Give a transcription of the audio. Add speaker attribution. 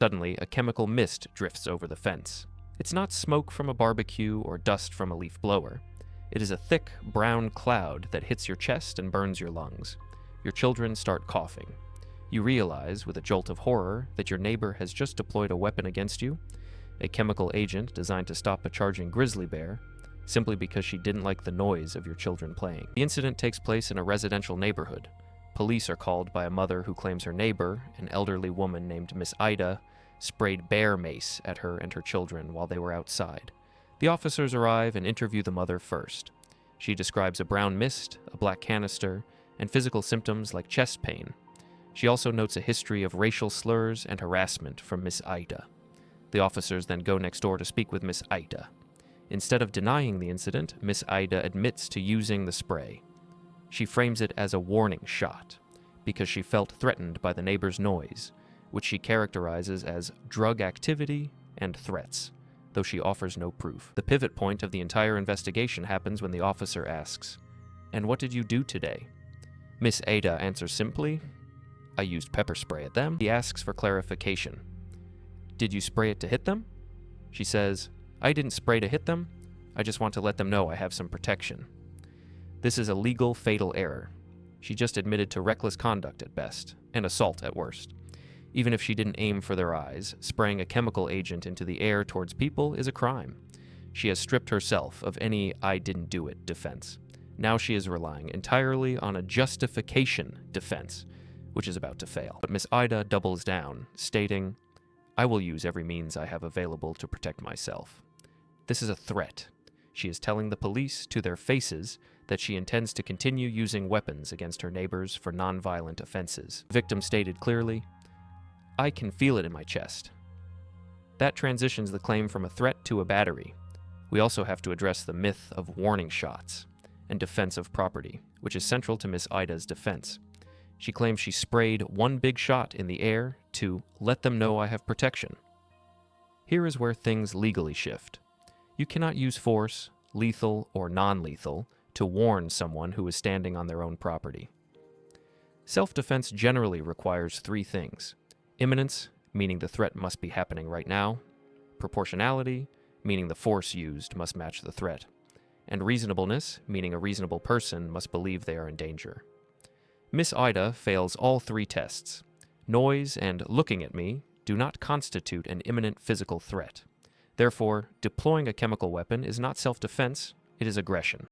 Speaker 1: Suddenly, a chemical mist drifts over the fence. It's not smoke from a barbecue or dust from a leaf blower. It is a thick, brown cloud that hits your chest and burns your lungs. Your children start coughing. You realize, with a jolt of horror, that your neighbor has just deployed a weapon against you, a chemical agent designed to stop a charging grizzly bear, simply because she didn't like the noise of your children playing. The incident takes place in a residential neighborhood. Police are called by a mother who claims her neighbor, an elderly woman named Miss Ida, sprayed bear mace at her and her children while they were outside. The officers arrive and interview the mother first. She describes a brown mist, a black canister, and physical symptoms like chest pain. She also notes a history of racial slurs and harassment from Miss Ida. The officers then go next door to speak with Miss Ida. Instead of denying the incident, Miss Ida admits to using the spray. She frames it as a warning shot, because she felt threatened by the neighbor's noise, which she characterizes as drug activity and threats, though she offers no proof. The pivot point of the entire investigation happens when the officer asks, "And what did you do today?" Miss Ada answers simply, "I used pepper spray at them." He asks for clarification. "Did you spray it to hit them?" She says, "I didn't spray to hit them. I just want to let them know I have some protection." This is a legal fatal error. She just admitted to reckless conduct at best, and assault at worst. Even if she didn't aim for their eyes, spraying a chemical agent into the air towards people is a crime. She has stripped herself of any "I didn't do it" defense. Now she is relying entirely on a justification defense, which is about to fail. But Miss Ida doubles down, stating, "I will use every means I have available to protect myself." This is a threat. She is telling the police to their faces that she intends to continue using weapons against her neighbors for nonviolent offenses. The victim stated clearly, "I can feel it in my chest." That transitions the claim from a threat to a battery. We also have to address the myth of warning shots and defense of property, which is central to Miss Ida's defense. She claims she sprayed one big shot in the air to let them know I have protection. Here is where things legally shift. You cannot use force, lethal or non-lethal, to warn someone who is standing on their own property. Self-defense generally requires three things: imminence, meaning the threat must be happening right now; proportionality, meaning the force used must match the threat; and reasonableness, meaning a reasonable person must believe they are in danger. Miss Ida fails all three tests. Noise and looking at me do not constitute an imminent physical threat. Therefore, deploying a chemical weapon is not self-defense, it is aggression.